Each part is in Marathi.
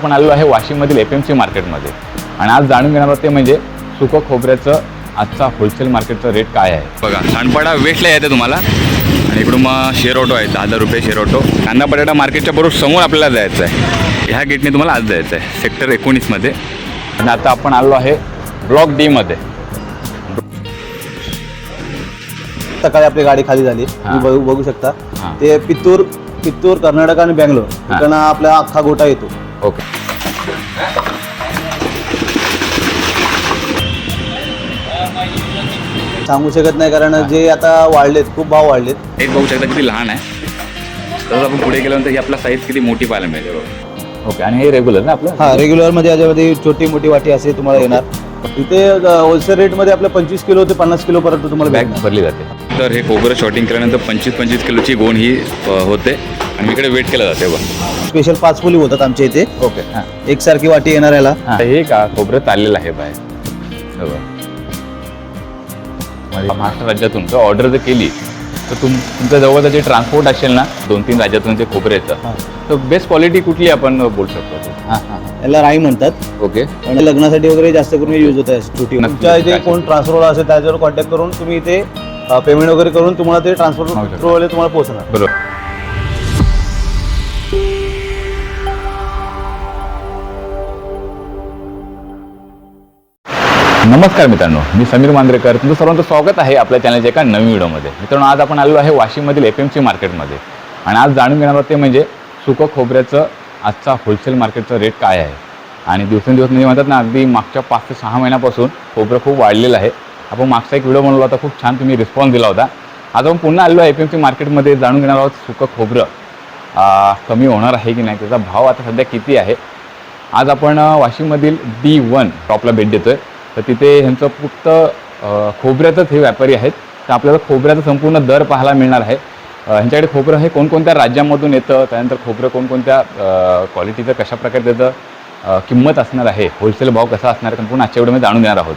आपण आलेलो आहे वाशिममधील FMC मार्केटमध्ये आणि आज जाणून घेणार आहोत ते म्हणजे सुकं खोबऱ्याचं आजचा होलसेल मार्केटचा रेट काय आहे। बघा सानपाडा वेस्टला येते तुम्हाला आणि इकडून मग शेअर ऑटो आहे 10,000 रुपये शेअर ऑटो। कांदा बटाटा मार्केटच्या बरोबर समोर आपल्याला जायचं आहे। ह्या गेटने तुम्हाला आज जायचं आहे सेक्टर 19 मध्ये आणि आता आपण आलो आहे ब्लॉक D मध्ये। सकाळी आपली गाडी खाली झाली तुम्ही बघू शकता ते पित्तूर कर्नाटक आणि बँगलोर इकडनं आपला अख्खा गोटा येतो। ओके सांगू शकत नाही कारण जे आता वाढलेत खूप भाव वाढलेत। एक बघू शकता किती लहान आहे तर आपण पुढे गेल्यानंतर ही आपला साईज किती मोठी पाहायला मिळते। ओके आणि हे रेग्युलर ना आपलं हा रेग्युलर मध्ये याच्यामध्ये छोटी मोठी वाटी असे तुम्हाला येणार। इथे होलसेल रेट मध्ये आपल्या 25 किलो ते 50 किलो पर्यंत तुम्हाला बॅग भरली जाते। तर हे खोबरं शॉर्टिंग केल्यानंतर 25 किलोची गोण ही होते आणि इकडे वेट केलं जाते बघ। स्पेशल 5 फुली होतात आमच्या इथे। ओके हां एकसारखी वाटी येणार याला। हे का खोबरं चाललेलं आहे बाहेर महाराष्ट्र राज्यातून जर ऑर्डर जर केली तर तुमच्या जवळचं जे ट्रान्सपोर्ट असेल ना 2-3 राज्यातून जे खोबरं येतं तर बेस्ट क्वालिटी कुठली आपण बोलू शकतो। याला राई म्हणतात। ओके आणि लग्नासाठी वगैरे जास्त करून यूज होत आहे छोटी। तुमच्या इथे कोण ट्रान्सफर असेल त्याच्यावर कॉन्टॅक्ट करून तुम्ही इथे पेमेंट वगैरे करून तुम्हाला ते ट्रान्सफर थ्रू वाले तुम्हाला पोहोचणार। बरोबर। नमस्कार मित्रांनो, मी समीर मांद्रेकर तुमचं सर्वांचं स्वागत आहे आपल्या चॅनलच्या एका नवीन व्हिडिओमध्ये। मित्रांनो आज आपण आलो आहे वाशिममधील FMC मार्केटमध्ये आणि आज जाणून घेणार आहोत ते म्हणजे सुकं खोबऱ्याचं आजचा होलसेल मार्केटचा रेट काय आहे। आणि दिवसेंदिवस म्हणजे म्हणतात ना अगदी मागच्या 5 ते 6 महिन्यापासून खोबरं खूप वाढलेलं आहे। आपण मागचा एक व्हिडिओ बनवला होता, खूप छान तुम्ही रिस्पॉन्स दिला होता। आज आपण पुन्हा आलो आहे FMC मार्केटमध्ये जाणून घेणार आहोत सुकं खोबरं कमी होणार आहे की नाही, त्याचा भाव आता सध्या किती आहे। आज आपण वाशिममधील D1 टॉपला भेट देतोय तर तिथे ह्यांचं फक्त खोबऱ्याचंच हे व्यापारी आहेत तर आपल्याला खोबऱ्याचा संपूर्ण दर पाहायला मिळणार आहे। ह्यांच्याकडे खोबरं हे कोणकोणत्या राज्यामधून येतं, त्यानंतर खोबरं कोणकोणत्या क्वालिटीचं कशाप्रकारे त्याचं किंमत असणार आहे, होलसेल भाव कसा असणार आहे, संपूर्ण आजच्या व्हिडिओमध्ये जाणून घेणार आहोत।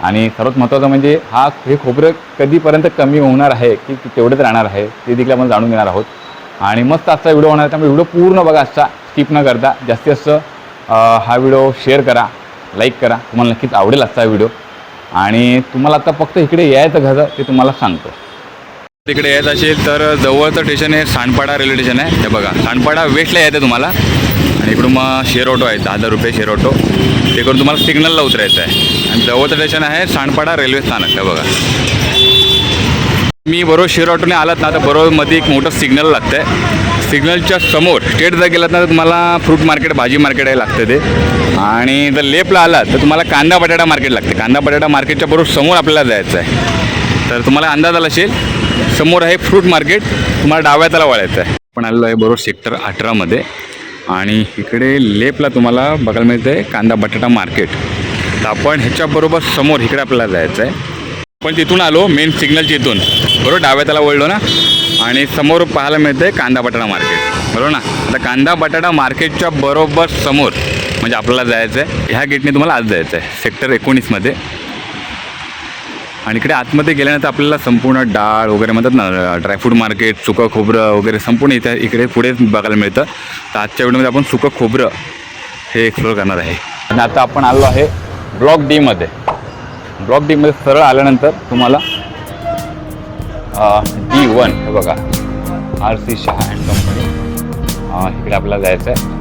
आणि सर्वात महत्त्वाचं म्हणजे हे खोबरं कधीपर्यंत कमी होणार आहे की तेवढंच राहणार आहे ते देखील आपण जाणून घेणार आहोत। आणि मस्त आजचा व्हिडिओ होणार आहे त्यामुळे व्हिडिओ पूर्ण बघा, आजचा स्किप न करता जास्तीत जास्त हा व्हिडिओ शेअर करा, लाईक करा, तुम्हाला नक्कीच आवडेल आजचा व्हिडिओ। आणि तुम्हाला आता फक्त इकडे यायचं घरं ते तुम्हाला सांगतो। तिकडे यायचं असेल तर जवळचं स्टेशन आहे सानपाडा रेल्वे स्टेशन आहे। हे बघा सानपाडा वेस्टला येते तुम्हाला आणि इकडून मग शेअर ऑटो आहे 10,000 रुपये शेअर ऑटो, ते करून तुम्हाला सिग्नलला उतरायचं आहे आणि जवळचं स्टेशन आहे सानपाडा रेल्वे स्थानक। हे बघा मी बरोबर शेअर ऑटोने आलात ना तर बरोबर मध्ये एक मोठं सिग्नल लागतं आहे। सिग्नलच्या समोर स्ट्रेट जर गेलात ना तर तुम्हाला फ्रूट मार्केट भाजी मार्केट आहे लागतं ते। आणि जर लेफ्टला आलात तर तुम्हाला कांदा बटाटा मार्केट लागते। कांदा बटाटा मार्केटच्या बरोबर समोर आपल्याला जायचं आहे तर तुम्हाला अंदाज आला असेल समोर आहे फ्रूट मार्केट, तुम्हाला डाव्या त्याला वळायचं आहे। आपण आलेलो आहे बरोबर सेक्टर 18 मध्ये आणि इकडे लेफ्टला तुम्हाला बघायला मिळतं आहे कांदा बटाटा मार्केट। तर आपण ह्याच्याबरोबर समोर इकडे आपल्याला जायचं आहे। पण तिथून आलो मेन सिग्नलच्या इथून बरोबर डाव्या त्याला वळलो ना आणि समोर पाहायला मिळतं आहे कांदा बटाटा मार्केट, बरोबर ना। आता कांदा बटाटा मार्केटच्या बरोबर समोर म्हणजे आपल्याला जायचं आहे, ह्या गेटने तुम्हाला आज जायचं आहे सेक्टर 19 मध्ये। आणि इकडे आतमध्ये गेल्यानंतर आपल्याला संपूर्ण डाळ वगैरे म्हणतात ना ड्रायफ्रूट मार्केट, सुकं खोबरं वगैरे संपूर्ण इकडे पुढे बघायला मिळतं। तर आजच्या व्हिडिओमध्ये आपण सुकं खोबरं हे एक्सप्लोर करणार आहे। आणि आता आपण आलो आहे ब्लॉक D मध्ये। ब्लॉक D मध्ये सरळ आल्यानंतर तुम्हाला D1 हे बघा RC शहा अँड कंपनी इकडे आपल्याला जायचं आहे।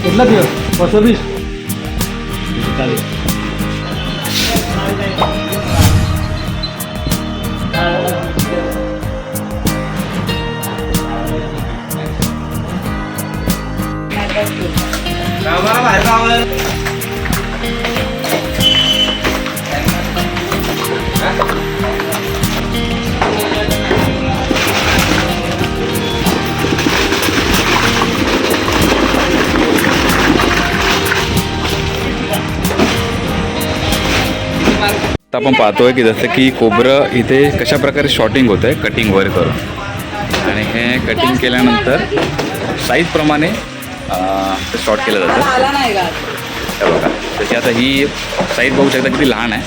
कितना दियो 220 आता आपण पाहतोय की जसं की खोबरं इथे कशा प्रकारे शॉर्टिंग होतं आहे, कटिंग वगैरे करून। आणि हे कटिंग केल्यानंतर साईजप्रमाणे ते शॉर्ट केलं जातं. आला नाही का हे बघा, तशी आता ही साईज बघू शकता किती लहान आहे.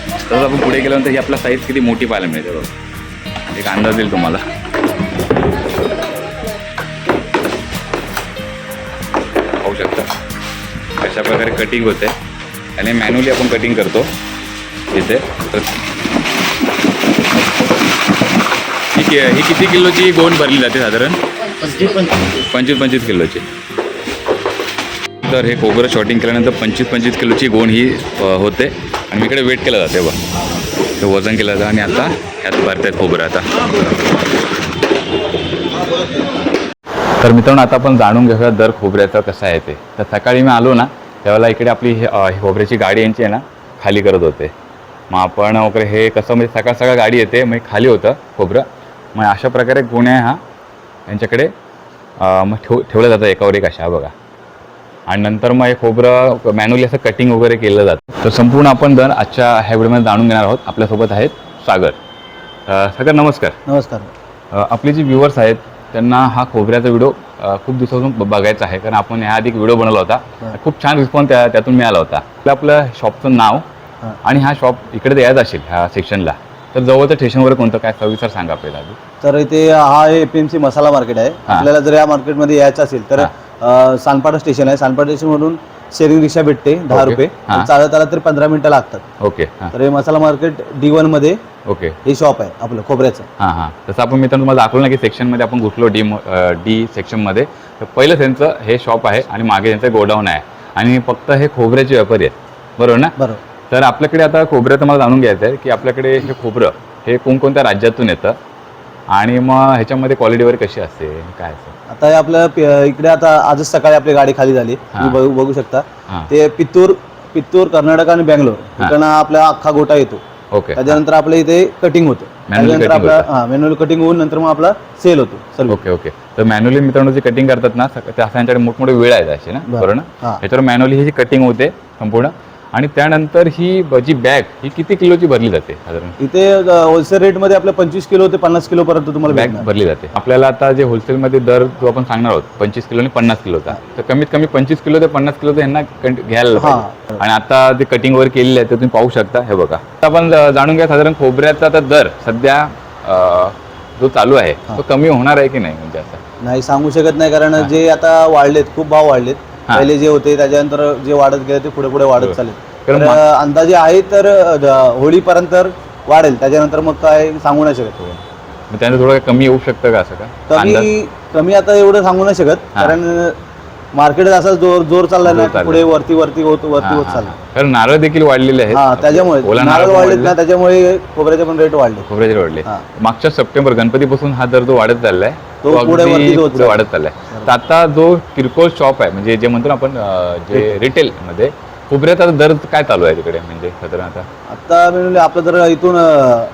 तसंच आपण पुढे गेल्यानंतर ही आपला साईज किती मोठी पाहायला मिळते बघा. एक अंदाज देईल तुम्हाला. पाहू शकता कशा प्रकारे कटिंग होते आणि मॅन्युअली आपण कटिंग करतो इथे. तर ही किती किलोची गोण भरली जाते साधारण? 25 किलोची. तर हे खोबरं शॉर्टिंग केल्यानंतर 25 किलोची गोण ही होते आणि इकडे वेट केलं जाते बघ, ते वजन केलं जातं आणि आता ह्यात भरतात खोबरं आता. तर मित्रांनो आता आपण जाणून घेऊया दर खोबऱ्याचं कसं आहे ते. तर सकाळी मी आलो ना त्यावेळेला इकडे आपली ही खोबऱ्याची गाडी यांची आहे ना खाली करत होते. मग आपण वगैरे हे कसं म्हणजे सकाळ गाडी येते मग खाली होतं खोबरं. मग अशा प्रकारे गोण्या हा यांच्याकडे मग ठेवलं जातं एकावर एक अशा बघा. आणि नंतर मग हे खोबरं मॅन्युअली असं कटिंग वगैरे केलं जातं. तर संपूर्ण आपण दर आजच्या ह्या व्हिडिओमध्ये जाणून घेणार आहोत. आपल्यासोबत आहेत सागर. सागर नमस्कार. नमस्कार. आपले जे व्ह्युअर्स आहेत त्यांना हा खोबऱ्याचा व्हिडिओ खूप दिवसापासून बघायचा आहे, कारण आपण ह्याआधी एक व्हिडिओ बनवला होता. खूप छान रिस्पॉन्स त्यातून मिळाला होता. आपलं शॉपचं नाव आणि हा शॉप इकडे यायचं असेल ह्या सेक्शनला तर जवळचं स्टेशन वगैरे कोणतं काय सविस्तर सांगा आपल्याला. तर इथे हा APMC मसाला मार्केट आहे. आपल्याला जर या मार्केटमध्ये यायचं असेल तर सानपाडा स्टेशन आहे. सानपाडा स्टेशनवरून शेअरिंग रिक्षा भेटते 10 रुपये. चालत आला तर 15 मिनिटं लागतात. ओके. तर हे मसाला मार्केट D1 मध्ये ओके हे शॉप आहे आपलं खोबऱ्याचं. हां. तसं आपण मित्रांनो तुम्हाला दाखवलं ना की सेक्शनमध्ये आपण घुसलो डी सेक्शनमध्ये. तर पहिलं त्यांचं हे शॉप आहे आणि मागे त्यांचं गोडाऊन आहे आणि फक्त हे खोबऱ्याचे व्यापारी आहेत, बरोबर ना? बरोबर. तर आपल्याकडे आता खोबऱ्याचं मला जाणून घ्यायचं आहे की आपल्याकडे हे खोबरं हे कोणकोणत्या राज्यातून येतं आणि मग ह्याच्यामध्ये क्वालिटी वगैरे कशी असते काय असतं? आता हे आपलं इकडे आता आजच सकाळी आपली गाडी खाली झाली. तुम्ही बघू शकता. ते पित्तूर कर्नाटक आणि बँगलोर इकडनं आपला अख्खा गोटा येतो. ओके. त्याच्यानंतर आपल्या इथे कटिंग होतं. त्याच्यानंतर आपला मॅन्युअल कटिंग होऊन नंतर मग आपला सेल होतो. ओके. तर मॅन्युअली मित्रांनो जे कटिंग करतात ना ते त्यांच्याकडे मोठमोठे वेळ आहेत असे ना, बरोबर ना? ह्याच्यावर मॅन्युअली ही जी कटिंग होते संपूर्ण आणि त्यानंतर ही जी बॅग ही किती किलोची भरली जाते साधारण? इथे होलसेल रेटमध्ये आपल्या 25 किलो ते 50 किलो पर्यंत तुम्हाला बॅग भरली जाते. आपल्याला आता जे होलसेलमध्ये दर जो आपण सांगणार आहोत 25 किलो आणि 50 किलोचा, तर कमीत कमी 25 किलो ते 50 किलो यांना घ्यायला पाहिजे. आणि आता जे कटिंग वगैरे केलेली आहे ते तुम्ही पाहू शकता. हे बघा आता आपण जाणून घ्या साधारण खोबऱ्याचा आता दर सध्या जो चालू आहे तो कमी होणार आहे की नाही? म्हणजे असं नाही सांगू शकत नाही, कारण जे आता वाढलेत, खूप भाव वाढलेत. पहिले जे होते त्याच्यानंतर जे वाढत गेले ते पुढे वाढत चालेल. तर अंदाजे आहे तर होळीपर्यंत वाढेल, त्याच्यानंतर मग काय सांगू नाही शकत. मग त्यानंतर थोडं कमी येऊ शकतं का असं का? कमी आता एवढं सांगू नाही शकत, कारण मार्केट असा जोर चाललाय ना, पुढे वरती होत चाललं. कारण नारळ देखील वाढलेले आहेत. त्याच्यामुळे नारळ वाढलेत ना, त्याच्यामुळे खोबऱ्याचे पण रेट वाढले. खोबऱ्याचे वाढले. मागच्या सप्टेंबर गणपतीपासून हा दर जो वाढत चाललाय तो पुढे वाढत चाललाय. तर आता जो किरकोळ शॉप आहे म्हणजे जे म्हणतो ना आपण जे रिटेल मध्ये खोबऱ्याचा दर काय चालू आहे तिकडे म्हणजे साधारण? आता म्हणजे आपलं जर इथून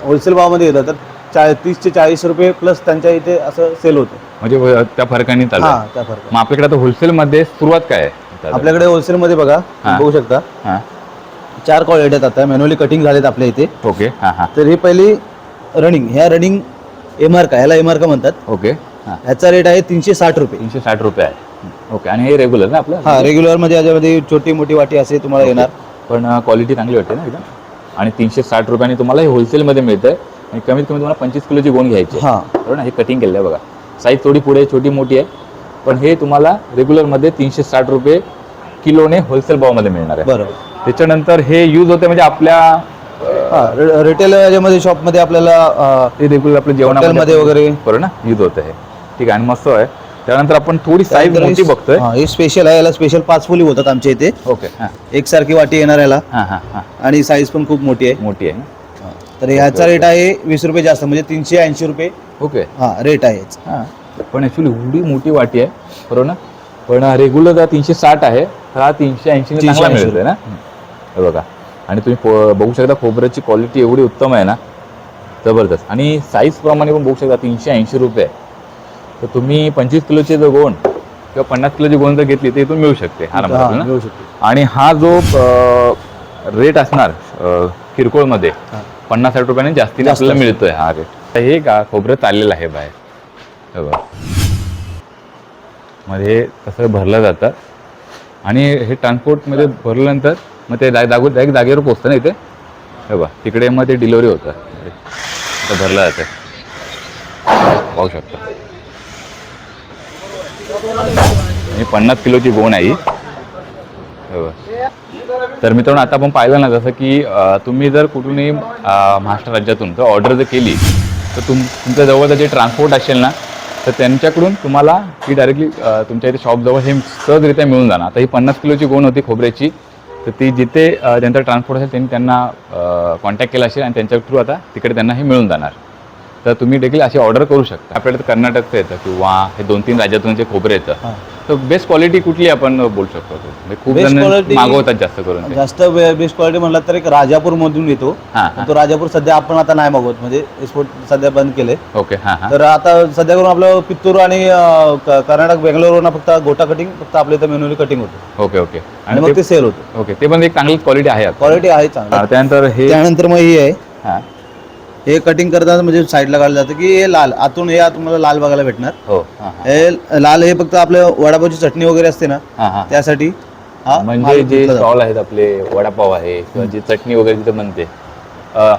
होलसेल भावामध्ये येतं तर 30 ते 40 रुपये प्लस त्यांच्या इथे असं सेल होतं. म्हणजे त्या फरकाने चालू आहे. त्या फरक. मग आपल्याकडे आता होलसेल मध्ये सुरुवात काय आहे? आपल्याकडे होलसेल मध्ये बघा बघू शकता 4 क्वालिटी आहेत. आता मॅन्युअली कटिंग झालेत आपल्या इथे. ओके. तर ही पहिली रनिंग एमआरका, ह्याला एमआरका म्हणतात. ओके. ह्याचा रेट आहे 360 रुपये. 360 रुपये आहे. ओके. आणि हे रेग्युलर ना आपलं? रेग्युलर मध्ये याच्यामध्ये छोटी मोठी वाटी असे तुम्हाला येणार, पण क्वालिटी चांगली वाटते ना एकदम. आणि 360 रुपयाने तुम्हाला हे होलसेलमध्ये मिळतं आणि कमीत कमी तुम्हाला 25 किलोची गोण घ्यायची. बरोबर ना? हे कटिंग केलं आहे बघा. साईज थोडी पुढे छोटी मोठी आहे, पण हे तुम्हाला रेग्युलरमध्ये 360 रुपये किलोने होलसेल भावामध्ये मिळणार आहे. बरोबर. त्याच्यानंतर हे यूज होते म्हणजे आपल्या रिटेल याच्यामध्ये शॉपमध्ये आपल्याला ते रेग्युलर आपल्या जेवणामध्ये वगैरे बरोबर ना यूज होतं हे. ठीक आहे. आणि मस्त आहे. त्यानंतर आपण थोडी साईज मोठी बघतोय. हे स्पेशल आहे, याला स्पेशल 5 फुली होतात आमच्या इथे. ओके. एकसारखी वाटी येणार याला. आणि साईज पण खूप मोठी आहे. तर ह्याचा रेट आहे 20 रुपये जास्त, म्हणजे 380 रुपये. ओके. रेट आहे. पण ऍक्च्युली एवढी मोठी वाटी आहे बरोबर ना, पण रेग्युलर 360 आहे, हा 380 चांगला मिळतोय ना. हे बघा. आणि तुम्ही बघू शकता खोबऱ्याची क्वालिटी एवढी उत्तम आहे ना, जबरदस्त. आणि साईज प्रमाणे पण बघू शकता 380 रुपये. तर तुम्ही 25 किलोची जर गोण किंवा 50 किलोची गोण जर घेतली तर इथून मिळू शकते आरामात. आणि हा जो रेट असणार किरकोळमध्ये 50-60 रुपयाने जास्तीने आपल्याला मिळतोय हा रेट. हे का खोबरं चाललेलं आहे बाहेर. मध्ये तसं भरलं जातं आणि हे ट्रान्सपोर्टमध्ये भरल्यानंतर मग ते डायरेक्ट जागेवर पोचतं ना इथे. हे बघा तिकडे मग ते डिलिव्हरी होतं, इथं भरलं जातं, पाहू शकता. ही 50 किलोची गोण आहे ही. हे बघा. तर मित्रांनो आता आपण पाहिलं ना जसं की तुम्ही जर कुठूनही महाराष्ट्र राज्यातून जर ऑर्डर जर केली तर तुमच्या जवळचं जे ट्रान्सपोर्ट असेल ना तर त्यांच्याकडून तुम्हाला ही डायरेक्टली तुमच्या इथे शॉपजवळ हे सहजरित्या मिळून जाणार. आता ही 50 किलोची गोण होती खोबऱ्याची, तर ती जिथे ज्यांचा ट्रान्सपोर्ट असेल त्यांनी त्यांना कॉन्टॅक्ट केला असेल आणि त्यांच्या थ्रू आता तिकडे त्यांना हे मिळून जाणार. तर तुम्ही देखील अशी ऑर्डर करू शकता. आपल्याकडे कर्नाटकचं येतं किंवा हे 2-3 राज्यातून जे खोबरं येतं तर बेस्ट क्वालिटी कुठली आपण बोलू शकतो? म्हणजे खूप Best जण quality मागवतात जास्त करून ते. जास्त बेस्ट क्वालिटी म्हणला तर एक राजापूर मधून येतो. हां तो राजापूर सध्या आपण आता नाही मागवत, म्हणजे एक्सपोर्ट सध्या बंद केले. ओके. हां हां तर आता सध्या करून आपलं पित्तूर आणि कर्नाटक बेंगलोरवरून फक्त गोटा कटिंग फक्त आपल्या इथं मॅन्युअली कटिंग होतं ओके ओके. आणि मग ते सेल होतं. ओके ते पण एक चांगलीच क्वालिटी आहे आता. क्वालिटी आहे चांगली. त्यानंतर हे त्यानंतर मग ही आहे, हां हे कटिंग करताना म्हणजे साईडला काढलं जातं की हे लाल, आतून हे तुम्हाला लाल बघायला भेटणार. हो. हां हां हे लाल हे फक्त आपल्या वडापावची चटणी वगैरे असते ना हां हां. त्यासाठी म्हणजे माल जे घेतला जातो. स्टॉल आहेत आपले वडापाव आहे किंवा जी चटणी वगैरे तिथे बनते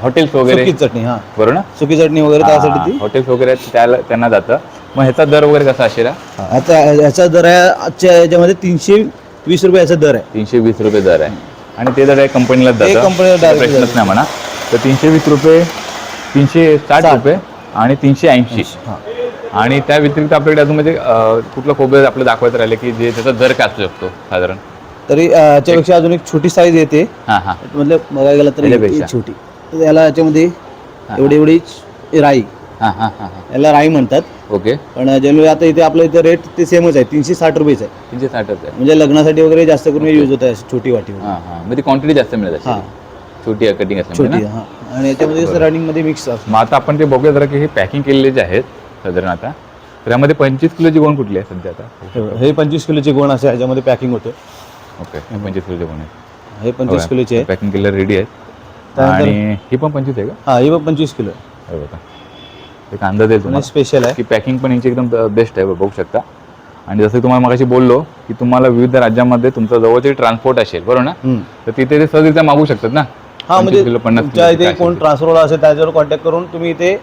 हॉटेल्स वगैरे सुकी चटणी, हा बरोबर ना, सुकी चटणी वगैरे त्यासाठी ती. हॉटेल्स वगैरे आहेत, त्यांना जातं. मग ह्याचा दर वगैरे कसा असेल? आता याचा दर आहे आजच्या याच्यामध्ये 320 रुपये याचा दर आहे. 320 रुपये दर आहे आणि ते दर कंपनीलाच ते जातं, कंपनीला direct प्रश्नच जातं. नाही म्हणा. तर 320 रुपये, 360 रुपये आणि 380. हा. आणि त्या व्यतिरिक्त आपल्याकडे अजून म्हणजे कुठलं खोबरं आपलं दाखवायचं राहिलं की जे त्याचा दर काय असू शकतो साधारण? तरी याच्यापेक्षा अजून एक छोटी साईज येते, हां हां मतलब बघायला गेलं तर याच्यापेक्षा? ही छोटी. तर याला याच्यामध्ये एवढी राई, हां हां हां हां. याला राई म्हणतात. ओके. पण जनरली आता इथे आपलं इथे रेट ते सेमच आहे, 360 रुपयेच आहे. 360 आहे. म्हणजे लग्नासाठी वगैरे जास्त करून यूज होत आहे छोटी वाटी वगैरे. हां हां म्हणजे क्वांटिटी जास्त मिळत असेल हां. छोटी कटिंग असल्यामुळे छोटी, ना. हा. आणि याच्यामध्ये कसं रनिंग मध्ये मिक्स असतं. मग आता आपण ते बघूया जरा की हे पॅकिंग केलेले जे आहेत साधारण आता, तर यामध्ये 25 किलोची गोण कुठली आहे सध्या आता? हे 25 किलोचे गोण असे ह्याच्यामध्ये पॅकिंग होते. ओके 25 किलोचे गोण आहेत. हे 25 किलोचे आहे. पॅकिंग केलेलं रेडी आहेत. त्यानंतर- आणि ही पण 25 आहे का? हा, हे पण 25 किलो आहे. हे बघा एक अंदाज आहे तुम्हाला स्पेशल आहे. की पॅकिंग पण यांची एकदम बेस्ट आहे, बघू शकता. आणि जसं तुम्हाला मगाशी बोललो की तुम्हाला विविध राज्यांमध्ये तुमचं जवळचे ट्रान्सपोर्ट असेल बरोबर ना, तर तिथे ते सहजरित्या मागू शकतात ना. हा, म्हणजे 25 किलो, 50 तुमच्या किलो इथे काय कोण असेल ते. ट्रान्सफर असेल त्याच्यावर कॉन्टॅक्ट करून तुम्ही इथे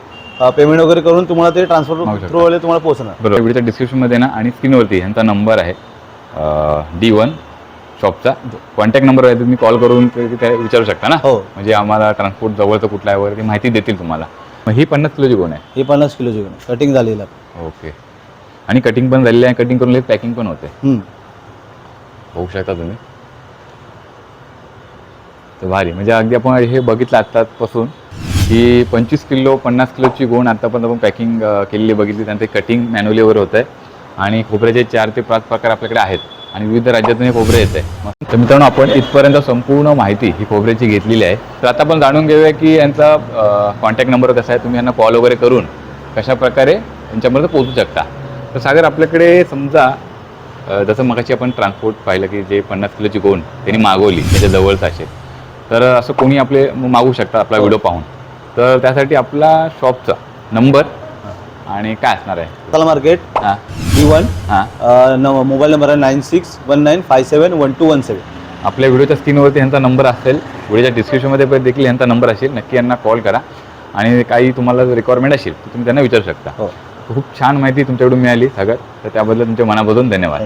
पेमेंट वगैरे करून तुम्हाला ते मागू ट्रान्सफर शकता. थ्रू वाले तुम्हाला पोहोचणार. बरोबर. व्हिडिओच्या डिस्क्रिप्शनमध्ये ना आणि स्क्रीनवरती ह्यांचा नंबर आहे D1 शॉपचा कॉन्टॅक्ट नंबर आहे, तुम्ही कॉल करून ते विचारू शकता ना. हो. म्हणजे आम्हाला ट्रान्सपोर्ट जवळचं कुठलं आहे वगैरे ती माहिती देतील तुम्हाला. मग ही 50 किलोची गोण आहे. हे 50 किलोचे गोण कटिंग झालेलं आहे. ओके. आणि कटिंग पण झालेली आहे, कटिंग करून पॅकिंग पण होते, बघू शकता तुम्ही. तर भारी, म्हणजे अगदी आपण हे बघितलं आत्तापासून की 25 किलो 50 किलोची गोण आत्तापर्यंत आपण पॅकिंग केलेली बघितली. त्यांचे कटिंग मॅन्युअली वगैरे होत आहे आणि खोबऱ्याचे 4 ते 5 प्रकार आपल्याकडे आहेत आणि विविध राज्यातून हे खोबरे येत आहे. तर मित्रांनो आपण इथपर्यंत संपूर्ण माहिती ही खोबऱ्याची घेतलेली आहे. तर आता आपण जाणून घेऊया की यांचा कॉन्टॅक्ट नंबर कसा आहे, तुम्ही यांना कॉल वगैरे करून कशा प्रकारे यांच्यापर्यंत पोहोचू शकता. तर सागर आपल्याकडे समजा जसं मगाशी आपण ट्रान्सपोर्ट पाहिलं की जे 50 किलोची गोण त्यांनी मागवली त्याच्या जवळच असेल, तर असं कोणी आपले मागू शकता आपला व्हिडिओ पाहून. तर त्यासाठी आपला शॉपचा नंबर आणि काय असणार आहे? तला मार्केट हां D1. हां मोबाईल नंबर आहे 9619571217. आपल्या व्हिडिओच्या स्क्रीनवरती ह्यांचा नंबर असेल, व्हिडिओच्या डिस्क्रिप्शनमध्ये पण देखील ह्यांचा नंबर असेल. नक्की यांना कॉल करा आणि काही तुम्हाला रिक्वायरमेंट असेल तर तुम्ही त्यांना विचारू शकता. हो. खूप छान माहिती तुमच्याकडून मिळाली सागर, तर त्याबद्दल तुमच्या मनापासून धन्यवाद.